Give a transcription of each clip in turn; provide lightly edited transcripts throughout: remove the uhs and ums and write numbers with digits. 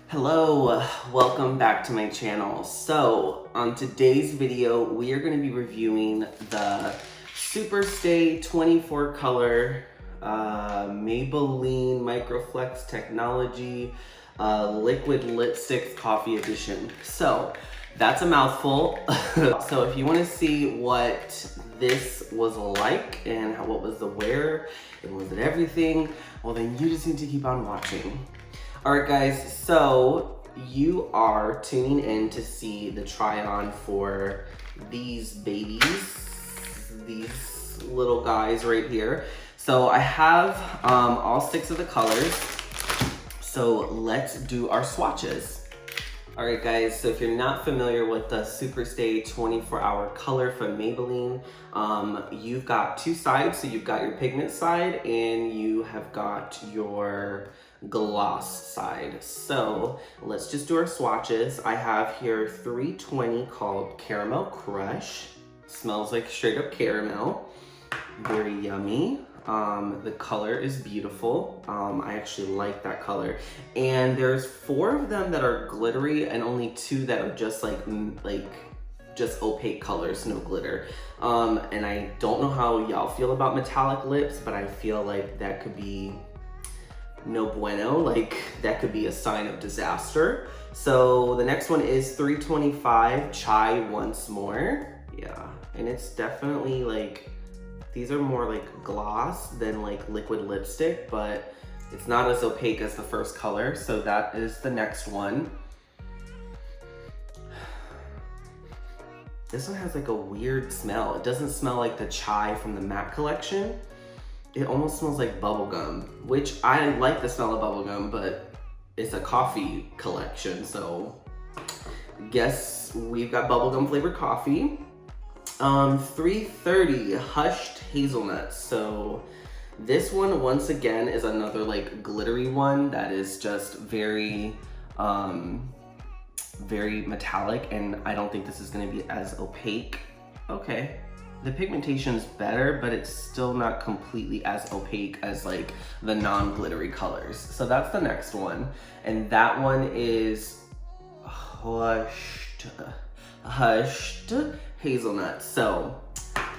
Hello, welcome back to my channel. So on today's video, we are going to be reviewing the Superstay 24 color Maybelline Microflex Technology Liquid Lipstick Coffee Edition. So that's a mouthful. So if you want to see what this was like and what was the wear and was it everything, well then you just need to keep on watching. Alright guys, so you are tuning in to see the try on for these babies, these little guys right here. So I have all 6 of the colors, so let's do our swatches. Alright guys, so if you're not familiar with the Superstay 24-hour color from Maybelline, you've got 2 sides. So you've got your pigment side and you have got your gloss side. So let's just do our swatches. I have here 320 called Caramel Crush. Smells like straight up caramel. Very yummy. The color is beautiful. I actually like that color. And there's 4 of them that are glittery and only 2 that are just like just opaque colors, no glitter. And I don't know how y'all feel about metallic lips, but I feel like that could be no bueno, like that could be a sign of disaster. So the next one is 325 Chai Once More. Yeah, and it's definitely like, these are more like gloss than like liquid lipstick, but it's not as opaque as the first color. So that is the next one. This one has like a weird smell. It doesn't smell like the Chai from the matte collection. It almost smells like bubblegum, which I like the smell of bubblegum, but it's a coffee collection, so guess we've got bubblegum flavored coffee. 330 Hushed Hazelnuts. So this one, once again, is another like glittery one that is just very, very metallic, and I don't think this is gonna be as opaque. Okay. The pigmentation is better, but it's still not completely as opaque as like the non-glittery colors. So that's the next one. And that one is Hushed Hazelnut. So,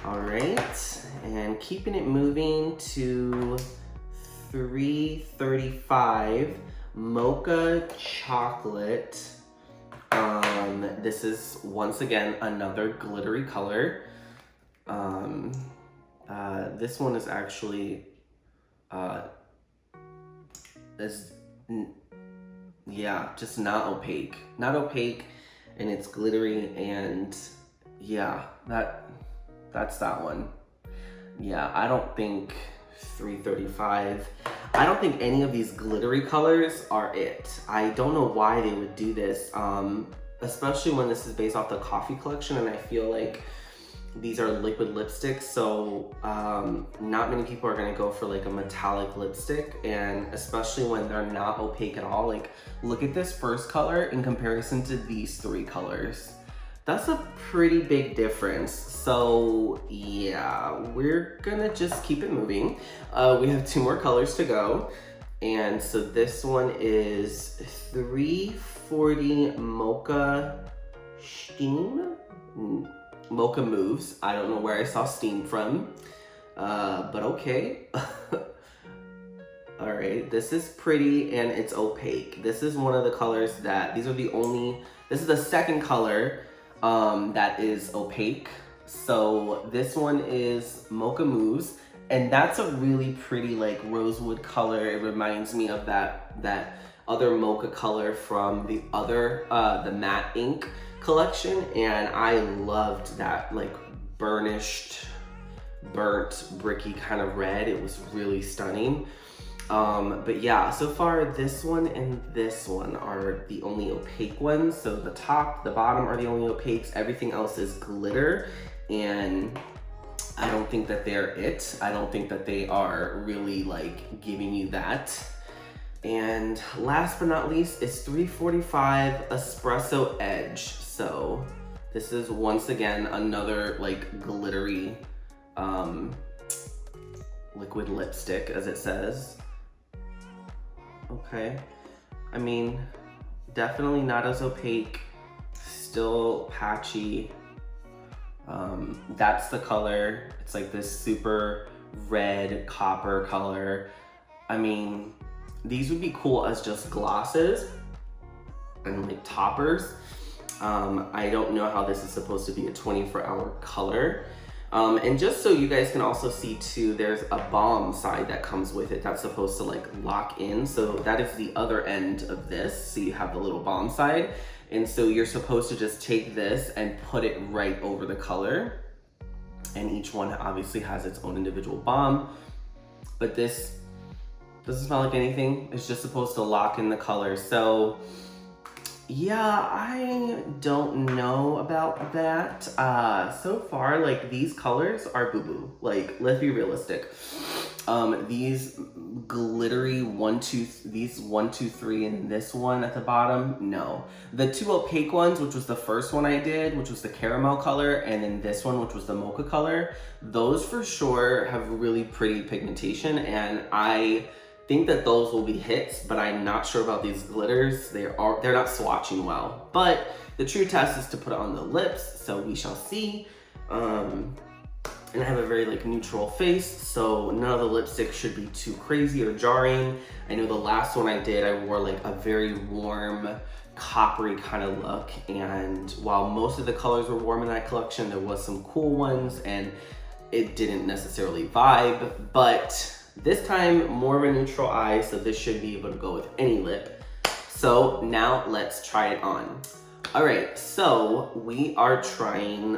all right. And keeping it moving to 335 Mocha Chocolate. This is once again another glittery color. This one is actually, just not opaque. Not opaque, and it's glittery, and yeah, that's that one. Yeah, I don't think 335, I don't think any of these glittery colors are it. I don't know why they would do this, especially when this is based off the coffee collection, and I feel like these are liquid lipsticks, so not many people are gonna go for like a metallic lipstick, and especially when they're not opaque at all. Like, look at this first color in comparison to these 3 colors. That's a pretty big difference. So yeah, we're gonna just keep it moving. We have 2 more colors to go. And so this one is 340 Mocha Steam. Mocha Moves. I don't know where I saw steam from, but okay. All right, this is pretty and it's opaque. This is one of the colors that, this is the second color that is opaque. So this one is Mocha Moves, and that's a really pretty like rosewood color. It reminds me of that other mocha color from the other, the matte ink collection, and I loved that like burnished, burnt, bricky kind of red. It was really stunning. But yeah, so far this one and this one are the only opaque ones. So the top, the bottom are the only opaques. Everything else is glitter, and I don't think that they're it. I don't think that they are really like giving you that. And last but not least is 345 Espresso Edge. So this is once again another like glittery liquid lipstick, as it says. Okay, I mean, Definitely not as opaque, still patchy. That's the color. It's like this super red copper color. I mean, these would be cool as just glosses and like toppers. I don't know how this is supposed to be a 24-hour color. And just so you guys can also see too, there's a balm side that comes with it that's supposed to like lock in. So that is the other end of this. So you have the little balm side. And so you're supposed to just take this and put it right over the color. And each one obviously has its own individual balm. But this doesn't smell like anything. It's just supposed to lock in the color. So yeah, I don't know about that. So far, like these colors are boo-boo. Like, let's be realistic. These glittery these 1, 2, 3, and this one at the bottom, no. The two opaque ones, which was the first one I did, which was the caramel color, and then this one, which was the mocha color, those for sure have really pretty pigmentation, and I think that those will be hits, but I'm not sure about these glitters. They're not swatching well. But the true test is to put it on the lips, so we shall see. And I have a very like neutral face, so none of the lipsticks should be too crazy or jarring. I know the last one I did, I wore like a very warm, coppery kind of look, and while most of the colors were warm in that collection, there was some cool ones, and it didn't necessarily vibe, but this time, more of a neutral eye, so this should be able to go with any lip. So now let's try it on. All right, so we are trying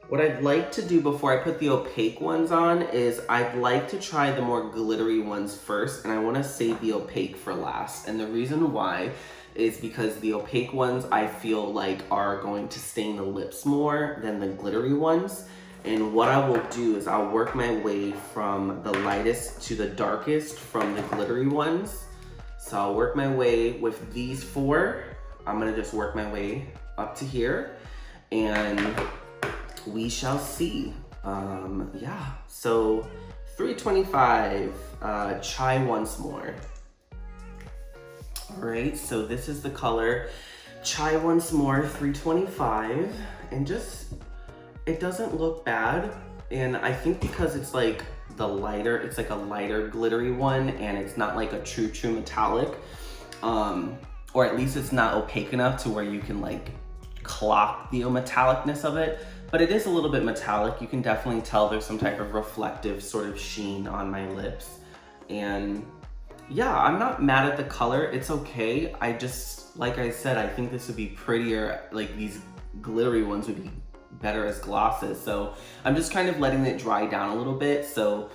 what I'd like to do before I put the opaque ones on is I'd like to try the more glittery ones first, and I wanna save the opaque for last. And the reason why is because the opaque ones I feel like are going to stain the lips more than the glittery ones. And what I will do is I'll work my way from the lightest to the darkest from the glittery ones. So I'll work my way with these 4. I'm gonna just work my way up to here, and we shall see. Yeah, so 325, Chai Once More. All right, so this is the color Chai Once More 325, and just, it doesn't look bad, and I think because it's like it's like a lighter glittery one, and it's not like a true metallic, or at least it's not opaque enough to where you can like clock the metallicness of it, but it is a little bit metallic. You can definitely tell there's some type of reflective sort of sheen on my lips, and yeah, I'm not mad at the color. It's okay. I just, like I said, I think this would be prettier, like these glittery ones would be better as glosses. So I'm just kind of letting it dry down a little bit, so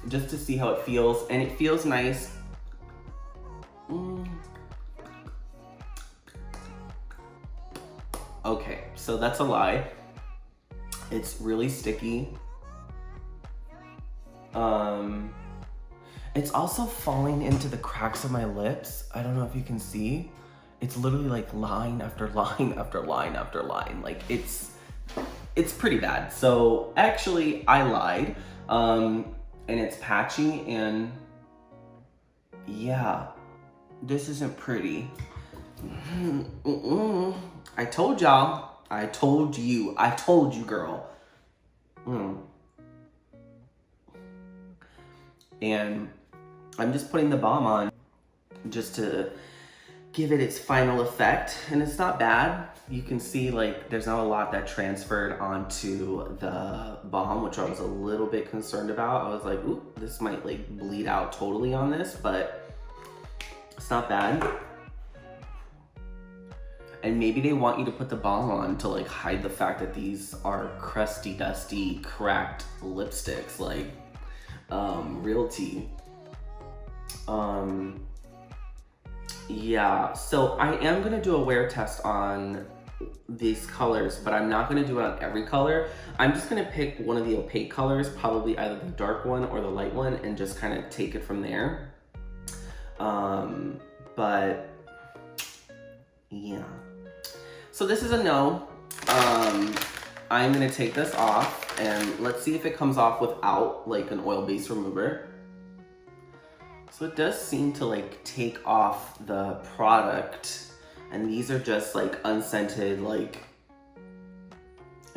just to see how it feels, and it feels nice. Okay, so that's a lie. It's really sticky. It's also falling into the cracks of my lips. I don't know if you can see. It's literally like line after line after line after line. Like it's pretty bad. So actually I lied. And it's patchy, and yeah, this isn't pretty. I told y'all. I told you. I told you, girl. And I'm just putting the balm on just to give it its final effect, and it's not bad. You can see like there's not a lot that transferred onto the balm, which I was a little bit concerned about. I was like, ooh, this might like bleed out totally on this, but it's not bad. And maybe they want you to put the balm on to like hide the fact that these are crusty, dusty, cracked lipsticks, like real tea. Yeah, so I am gonna do a wear test on these colors, but I'm not gonna do it on every color. I'm just gonna pick one of the opaque colors, probably either the dark one or the light one, and just kind of take it from there. But yeah. So this is a no. I'm gonna take this off, and let's see if it comes off without like an oil base remover. So it does seem to like take off the product, and these are just like unscented like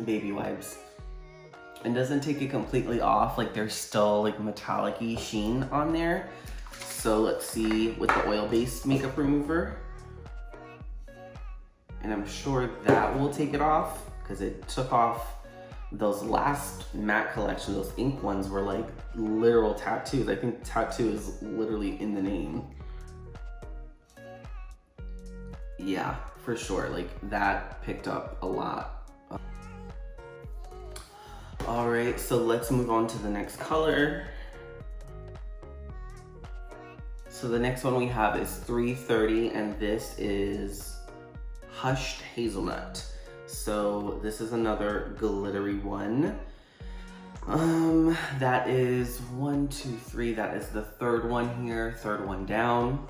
baby wipes. It doesn't take it completely off, like there's still like metallic-y sheen on there. So let's see with the oil-based makeup remover. And I'm sure that will take it off because it took off those last matte collection, those ink ones were like literal tattoos. I think tattoo is literally in the name. Yeah, for sure, like that picked up a lot. All right, so let's move on to the next color. So the next one we have is 330, and this is Hushed Hazelnut. So this is another glittery one. That is 1, 2, 3. That is the third one here, third one down.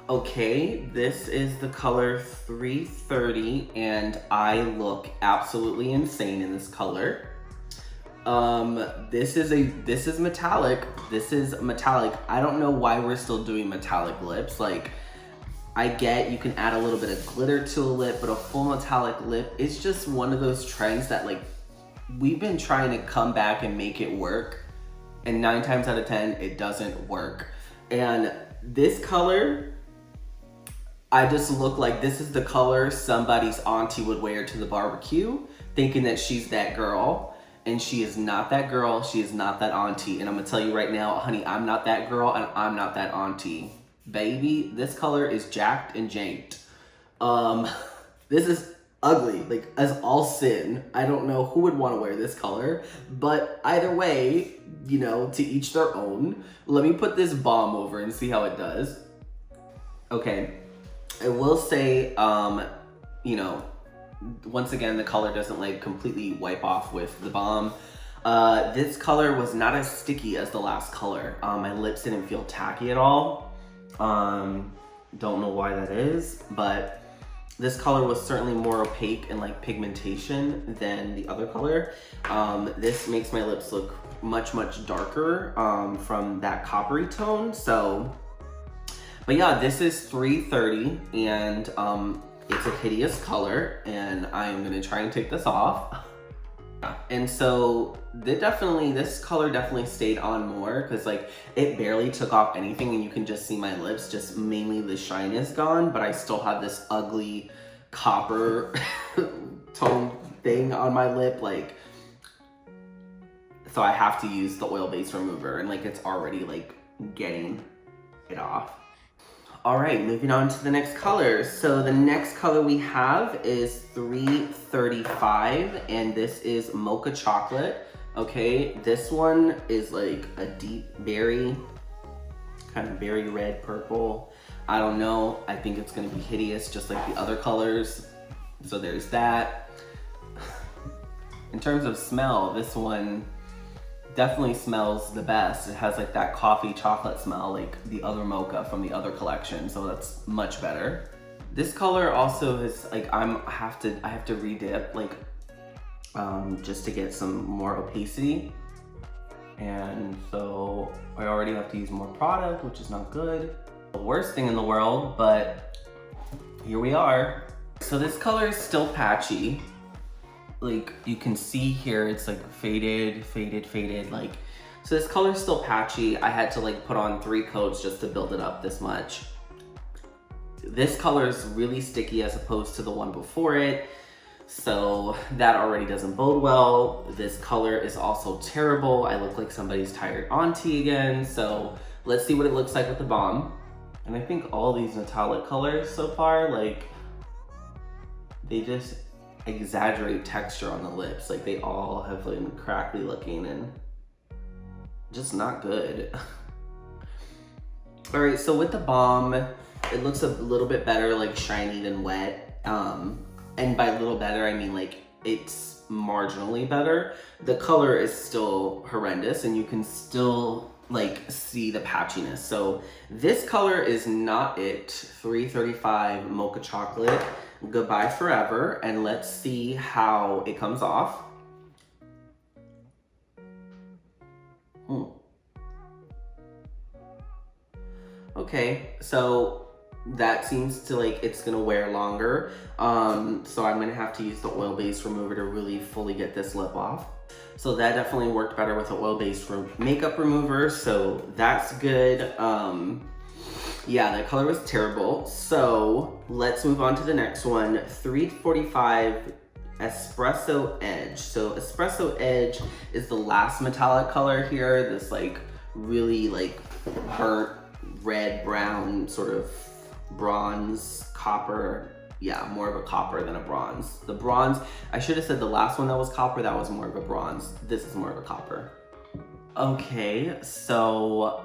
Okay, this is the color 330, and I look absolutely insane in this color. This is metallic. This is metallic. I don't know why we're still doing metallic lips. Like, I get you can add a little bit of glitter to a lip, but a full metallic lip, it's just one of those trends that like, we've been trying to come back and make it work, and 9 times out of 10, it doesn't work. And this color, I just look like this is the color somebody's auntie would wear to the barbecue, thinking that she's that girl. And she is not that girl, she is not that auntie. And I'm gonna tell you right now, honey, I'm not that girl and I'm not that auntie. Baby, this color is jacked and janked. This is ugly, like as all sin. I don't know who would wanna wear this color, but either way, you know, to each their own. Let me put this balm over and see how it does. Okay, I will say, you know, once again, the color doesn't like completely wipe off with the balm. This color was not as sticky as the last color. My lips didn't feel tacky at all. Don't know why that is, but this color was certainly more opaque and like pigmentation than the other color. This makes my lips look much, much darker from that coppery tone. So, but yeah, this is 330, and it's a hideous color, and I am gonna try and take this off. And so this color definitely stayed on more, because like it barely took off anything, and you can just see my lips, just mainly the shine is gone, but I still have this ugly copper tone thing on my lip, like, so I have to use the oil-based remover, and like it's already like getting it off. All right, moving on to the next color. So the next color we have is 335, and this is Mocha Chocolate. Okay, this one is like a deep berry, kind of berry red purple. I don't know, I think it's gonna be hideous just like the other colors. So there's that. In terms of smell, this one definitely smells the best. It has like that coffee chocolate smell like the other mocha from the other collection, so that's much better. This color also is like I have to redip like just to get some more opacity, and so I already have to use more product, which is not good. The worst thing in the world, but here we are. So this color is still patchy. Like you can see here, it's like faded, like, so this color is still patchy. I had to like put on 3 coats just to build it up this much. This color is really sticky as opposed to the one before it, so that already doesn't bode well. This color is also terrible. I look like somebody's tired auntie again. So let's see what it looks like with the balm. And I think all these metallic colors so far, like, they just exaggerate texture on the lips. Like they all have like crackly looking and just not good. All right, so with the balm, it looks a little bit better, like shiny than wet. And by a little better, I mean like it's marginally better. The color is still horrendous, and you can still like see the patchiness. So this color is not it. 335 Mocha Chocolate. Goodbye forever, and let's see how it comes off. Okay, so that seems to like it's gonna wear longer. So I'm gonna have to use the oil-based remover to really fully get this lip off. So that definitely worked better with the oil-based makeup remover, so that's good. Yeah, the color was terrible. So let's move on to the next one, 345 Espresso Edge. So Espresso Edge is the last metallic color here, this like really like burnt red brown sort of bronze copper. Yeah, more of a copper than a bronze. The bronze, I should have said the last one that was copper, that was more of a bronze. This is more of a copper. Okay, so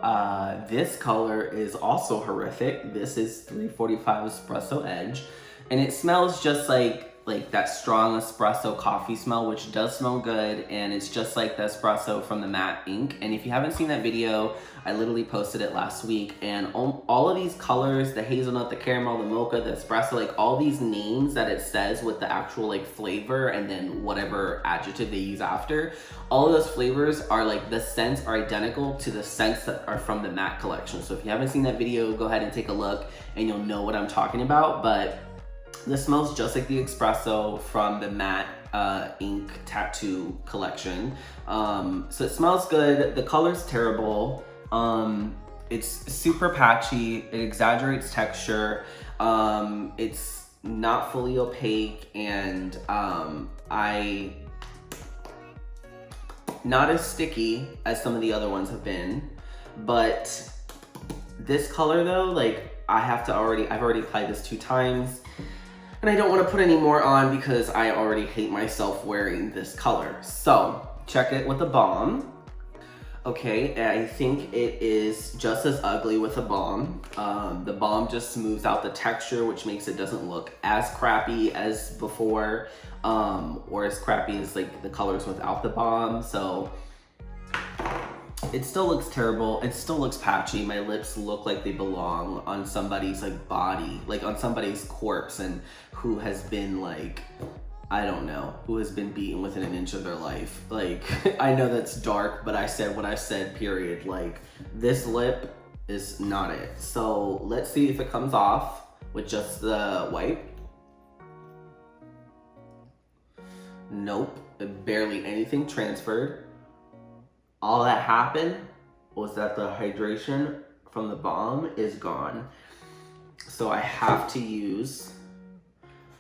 this color is also horrific. This is 345 Espresso Edge, and it smells just like that strong espresso coffee smell, which does smell good, and it's just like the espresso from the matte ink. And if you haven't seen that video, I literally posted it last week, and all of these colors, the hazelnut, the caramel, the mocha, the espresso, like all these names that it says with the actual like flavor and then whatever adjective they use after, all of those flavors are like, the scents are identical to the scents that are from the matte collection. So if you haven't seen that video, go ahead and take a look and you'll know what I'm talking about. But this smells just like the espresso from the matte ink tattoo collection. So it smells good. The color's terrible. It's super patchy. It exaggerates texture. It's not fully opaque, and not as sticky as some of the other ones have been. But this color though, like I've already applied this 2 times. And I don't want to put any more on because I already hate myself wearing this color. So check it with a balm. Okay, I think it is just as ugly with a balm. The balm just smooths out the texture, which makes it doesn't look as crappy as before, or as crappy as like the colors without the balm. So it still looks terrible. It still looks patchy. My lips look like they belong on somebody's like body, like on somebody's corpse, and who has been like, I don't know, who has been beaten within an inch of their life. Like, I know that's dark, but I said what I said, period. Like, this lip is not it. So let's see if it comes off with just the wipe. Nope, barely anything transferred. All that happened was that the hydration from the balm is gone. So I have to use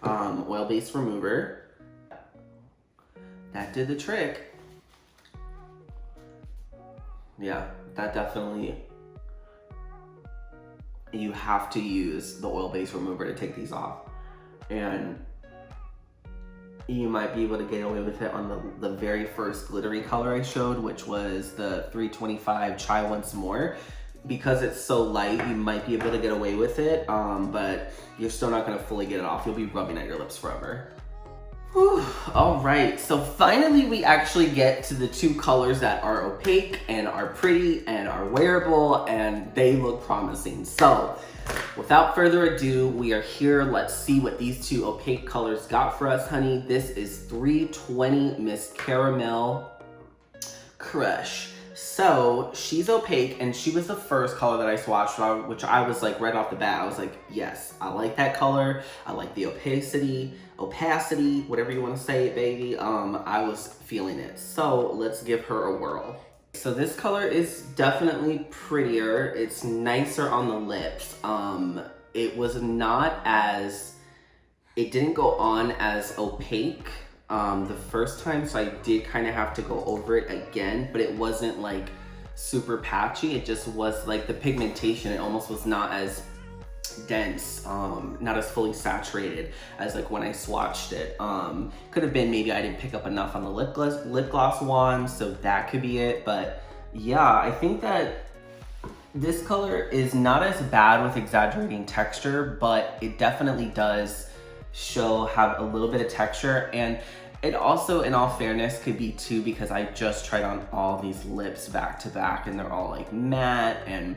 oil-based remover. That did the trick. Yeah, that definitely, you have to use the oil-based remover to take these off. And you might be able to get away with it on the very first glittery color I showed, which was the 325 Chai Once More. Because it's so light, you might be able to get away with it, but you're still not gonna fully get it off. You'll be rubbing at your lips forever. Whew. All right, so finally we actually get to the 2 colors that are opaque and are pretty and are wearable, and they look promising. So without further ado, we are here. Let's see what these 2 opaque colors got for us, honey. This is 320 Miss Caramel Crush. So she's opaque, and she was the first color that I swatched, which I was like right off the bat, I was like, yes, I like that color. I like the opacity, whatever you want to say it, baby. I was feeling it. So let's give her a whirl. So this color is definitely prettier. It's nicer on the lips. It was not as, it didn't go on as opaque the first time, so I did kind of have to go over it again, but it wasn't like super patchy. It just was like the pigmentation, it almost was not as dense, not as fully saturated as like when I swatched it. Could have been maybe I didn't pick up enough on the lip gloss wand, so that could be it. But yeah, I think that this color is not as bad with exaggerating texture, but it definitely does have a little bit of texture. And it also, in all fairness, could be too because I just tried on all these lips back to back, and they're all like matte and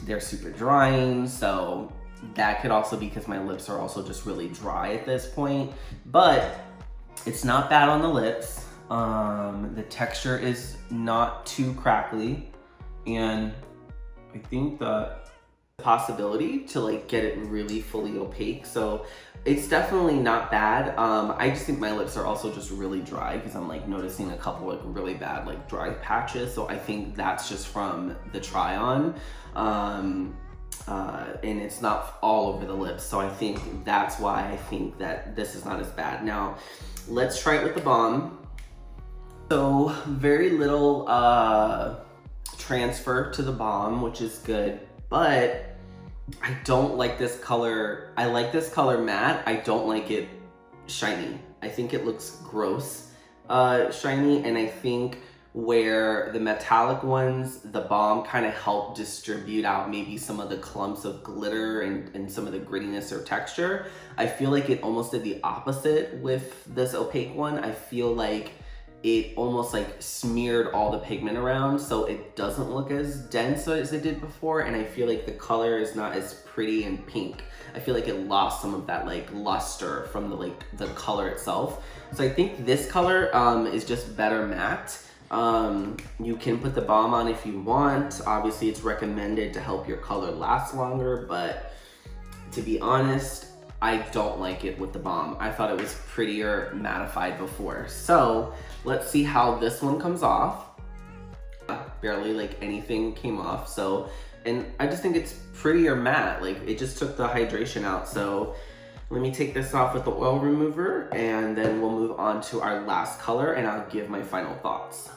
they're super drying. So that could also be because my lips are also just really dry at this point. But it's not bad on the lips. The texture is not too crackly, and I think that possibility to like get it really fully opaque. So it's definitely not bad. I just think my lips are also just really dry because I'm like noticing a couple like really bad like dry patches. So I think that's just from the try on. And it's not all over the lips. So I think that's why I think that this is not as bad. Now, let's try it with the balm. So very little transfer to the balm, which is good, but I don't like this color. I like this color matte. I don't like it shiny. I think it looks gross shiny, and I think where the metallic ones, the balm kind of helped distribute out maybe some of the clumps of glitter and some of the grittiness or texture. I feel like it almost did the opposite with this opaque one. I feel like it almost like smeared all the pigment around, so it doesn't look as dense as it did before, and I feel like the color is not as pretty and pink. I feel like it lost some of that like luster from the color itself. So I think this color is just better matte. You can put the balm on if you want. Obviously it's recommended to help your color last longer, but to be honest, I don't like it with the balm. I thought it was prettier mattified before. So let's see how this one comes off. Barely like anything came off. So, and I just think it's prettier matte. Like it just took the hydration out. So let me take this off with the oil remover and then we'll move on to our last color and I'll give my final thoughts.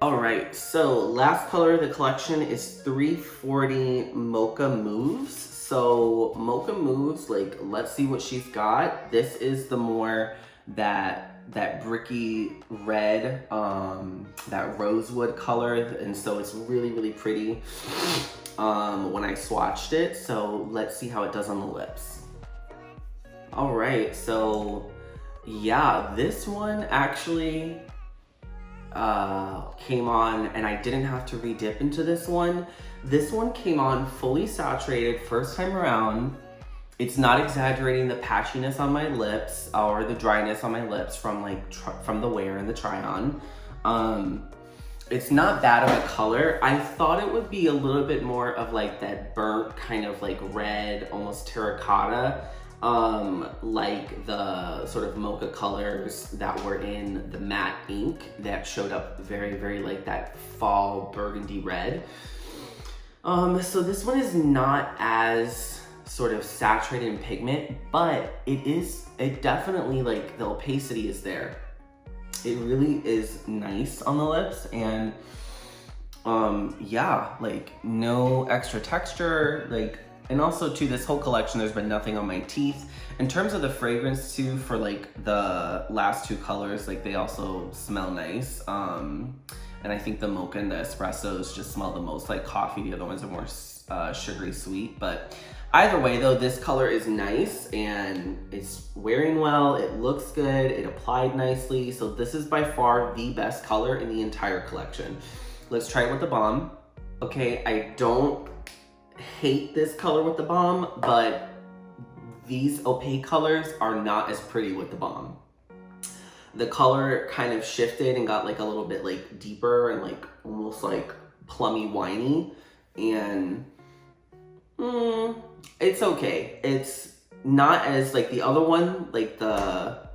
All right, so last color of the collection is 340 Mocha Moves. So Mocha Moves, like, let's see what she's got. This is the more that bricky red, that rosewood color, and so it's really, really pretty when I swatched it. So let's see how it does on the lips. All right, so yeah, this one actually came on and I didn't have to re-dip into this one. This one came on fully saturated first time around. It's not exaggerating the patchiness on my lips or the dryness on my lips from like from the wear and the try on. It's not bad of a color. I thought it would be a little bit more of like that burnt kind of like red, almost terracotta, like the sort of mocha colors that were in the matte ink that showed up very, very like that fall burgundy red. So this one is not as sort of saturated in pigment, but it definitely like the opacity is there. It really is nice on the lips, and yeah, like no extra texture, like, and also too, this whole collection, there's been nothing on my teeth. In terms of the fragrance too, for like the last two colors, like they also smell nice. And I think the mocha and the espressos just smell the most like coffee. The other ones are more sugary sweet. But either way though, this color is nice and it's wearing well. It looks good. It applied nicely. So this is by far the best color in the entire collection. Let's try it with the balm. Okay, I don't hate this color with the balm, but these opaque colors are not as pretty with the balm. The color kind of shifted and got like a little bit like deeper and like almost like plummy winey, and it's okay. It's not as like the other one, like the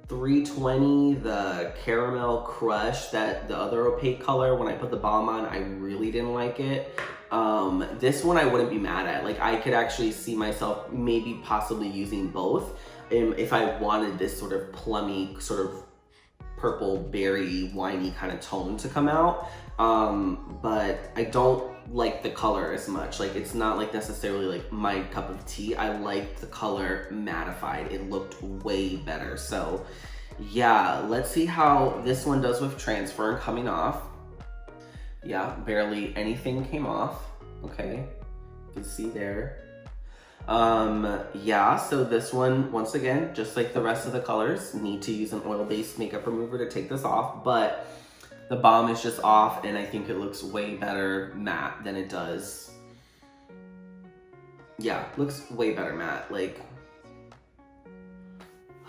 320, the caramel crush, that the other opaque color, when I put the balm on, I really didn't like it. This one I wouldn't be mad at. Like I could actually see myself maybe possibly using both if I wanted this sort of plummy, sort of purple berry winey kind of tone to come out. But I don't like the color as much. Like it's not like necessarily like my cup of tea. I liked the color mattified. It looked way better. So yeah, let's see how this one does with transfer and coming off. Yeah, barely anything came off. Okay, you can see there. Yeah, so this one, once again, just like the rest of the colors, need to use an oil-based makeup remover to take this off, but the balm is just off and I think it looks way better matte than it does. Yeah, looks way better matte. Like,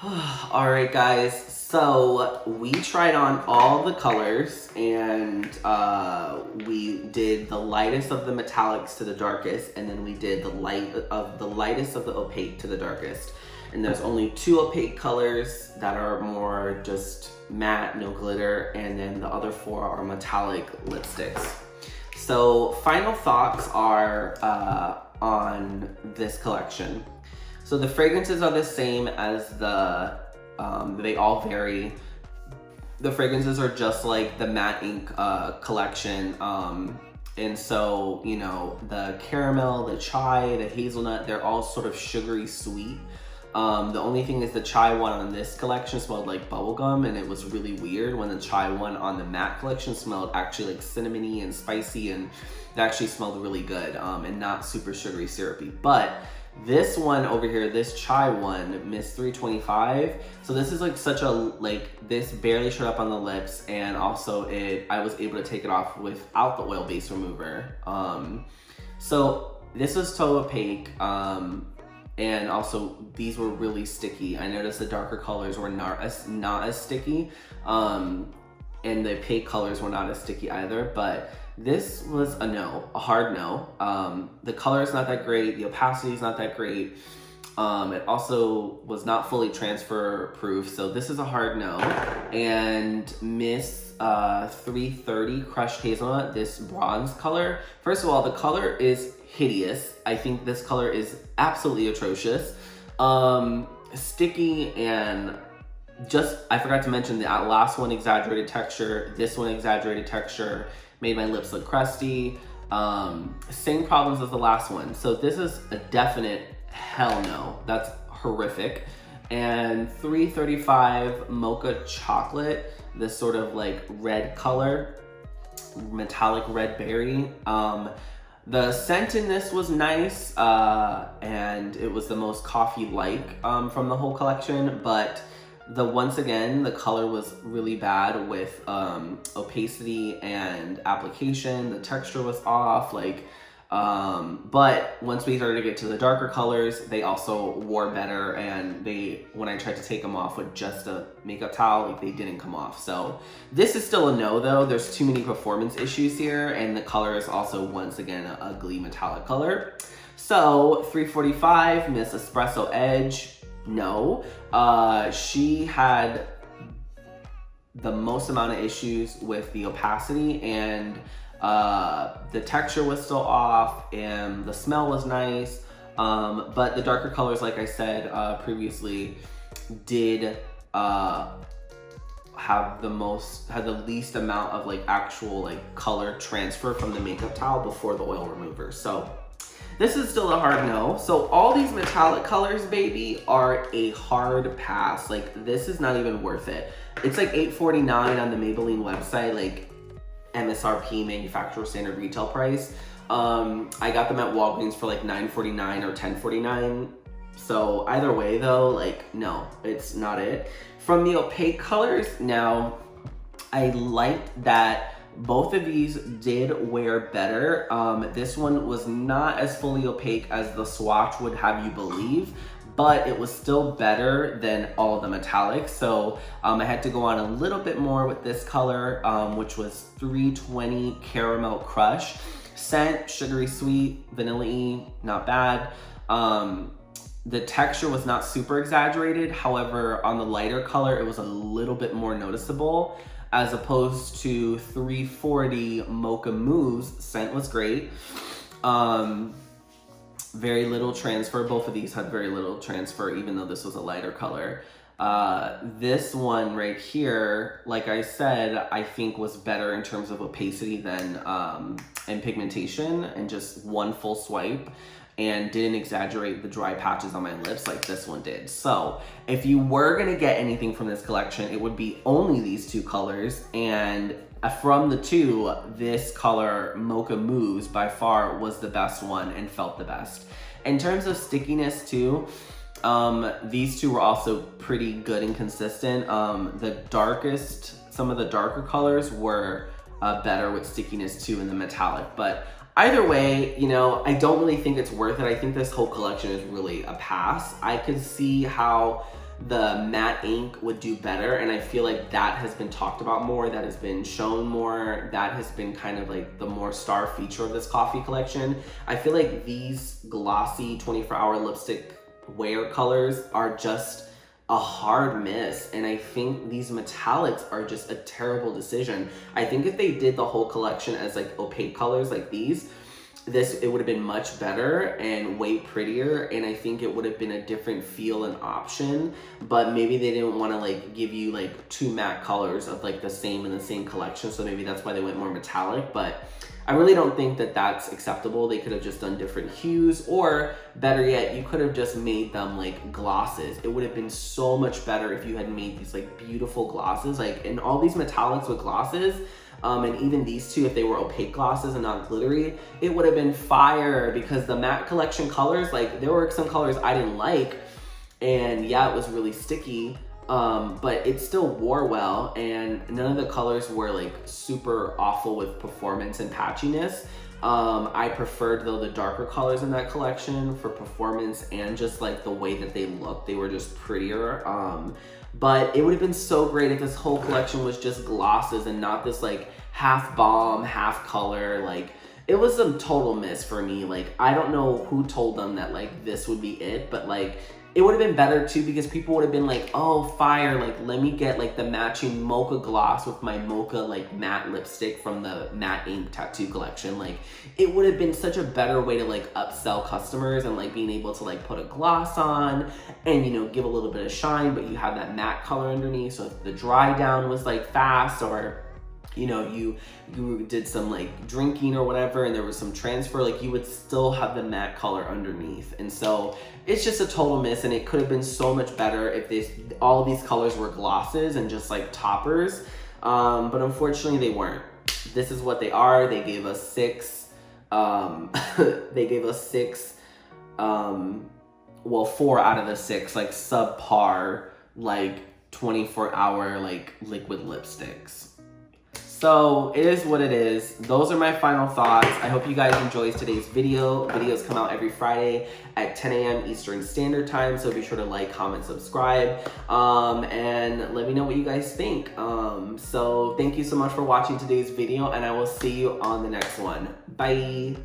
All right, guys, so we tried on all the colors, and we did the lightest of the metallics to the darkest, and then we did the lightest of the opaque to the darkest. And there's only 2 opaque colors that are more just matte, no glitter, and then the other 4 are metallic lipsticks. So final thoughts are on this collection. So the fragrances are the same as they all vary. The fragrances are just like the matte ink collection. And so, you know, the caramel, the chai, the hazelnut, they're all sort of sugary sweet. The only thing is the chai one on this collection smelled like bubblegum, and it was really weird when the chai one on the matte collection smelled actually like cinnamony and spicy, and it actually smelled really good and not super sugary syrupy. But this one over here, this chai one, Miss 325. So this is like such a, this barely showed up on the lips, and also I was able to take it off without the oil base remover. So this was so opaque, and also these were really sticky. I noticed the darker colors were not as sticky, and the opaque colors were not as sticky either, but this was a no, a hard no. The color is not that great, the opacity is not that great. It also was not fully transfer proof, so this is a hard no. And Miss 330 Crushed Hazelnut, this bronze color. First of all, the color is hideous. I think this color is absolutely atrocious. Sticky, and I forgot to mention the last one exaggerated texture, this one exaggerated texture, made my lips look crusty. Same problems as the last one. So this is a definite hell no. That's horrific. And 335 Mocha Chocolate, this sort of like red color, metallic red berry. The scent in this was nice, and it was the most coffee-like from the whole collection, but once again, the color was really bad with opacity and application. The texture was off, but once we started to get to the darker colors, they also wore better, and when I tried to take them off with just a makeup towel, they didn't come off. So this is still a no though. There's too many performance issues here, and the color is also once again an ugly metallic color. So 345 Miss Espresso Edge, no. She had the most amount of issues with the opacity, and the texture was still off, and the smell was nice, but the darker colors, like I said previously, did had the least amount of actual color transfer from the makeup towel before the oil remover. So this is still a hard no. So all these metallic colors, baby, are a hard pass. This is not even worth it. It's $8.49 on the Maybelline website, MSRP, manufacturer standard retail price. I got them at Walgreens for $9.49 or $10.49. So either way though, no, it's not it. From the opaque colors, now I liked that both of these did wear better. This one was not as fully opaque as the swatch would have you believe, but it was still better than all of the metallics. So I had to go on a little bit more with this color, which was 320 Caramel Crush. Scent, sugary sweet, vanilla-y, not bad. The texture was not super exaggerated. However, on the lighter color, it was a little bit more noticeable, as opposed to 340 Mocha Mousse. Scent was great. Very little transfer. Both of these had very little transfer, even though this was a lighter color. This one right here, like I said, I think was better in terms of opacity than and pigmentation, and just one full swipe, and didn't exaggerate the dry patches on my lips like this one did. So if you were gonna get anything from this collection, it would be only these two colors, and from the two, this color, Mocha Mousse, by far was the best one and felt the best. In terms of stickiness too, these two were also pretty good and consistent. Some of the darker colors were better with stickiness too in the metallic, but either way, I don't really think it's worth it. I think this whole collection is really a pass. I could see how the matte ink would do better, and I feel like that has been talked about more, that has been shown more, that has been kind of like the more star feature of this coffee collection. I feel like these glossy 24-hour lipstick wear colors are just a hard miss, and I think these metallics are just a terrible decision. I think if they did the whole collection as like opaque colors like these, it would have been much better and way prettier, and I think it would have been a different feel and option, but maybe they didn't want to like give you like two matte colors of like the same in the same collection, so maybe that's why they went more metallic. But I really don't think that that's acceptable. They could have just done different hues, or better yet, you could have just made them like glosses. It would have been so much better if you had made these like beautiful glosses, like, and all these metallics with glosses, and even these two, if they were opaque glosses and not glittery, it would have been fire, because the matte collection colors, like there were some colors I didn't like, and yeah, it was really sticky, but it still wore well, and none of the colors were like super awful with performance and patchiness. I preferred though the darker colors in that collection for performance and just like the way that they looked. They were just prettier. But it would have been so great if this whole collection was just glosses and not this like half balm, half color. Like, it was a total miss for me. Like, I don't know who told them that like this would be it, but like it would have been better too, because people would have been like, oh, fire, like let me get like the matching mocha gloss with my mocha like matte lipstick from the matte ink tattoo collection. Like, it would have been such a better way to like upsell customers, and like being able to like put a gloss on and, you know, give a little bit of shine, but you have that matte color underneath, so if the dry down was like fast, or you know, you did some like drinking or whatever and there was some transfer, like you would still have the matte color underneath. And so it's just a total miss, and it could have been so much better if all of these colors were glosses and just like toppers, but unfortunately they weren't. This is what they are. They gave us six, they gave us six, well, 4 out of the 6 like subpar like 24-hour like liquid lipsticks. So it is what it is. Those are my final thoughts. I hope you guys enjoyed today's video. Videos come out every Friday at 10 a.m. Eastern Standard Time, so be sure to like, comment, subscribe, and let me know what you guys think. So thank you so much for watching today's video, and I will see you on the next one. Bye.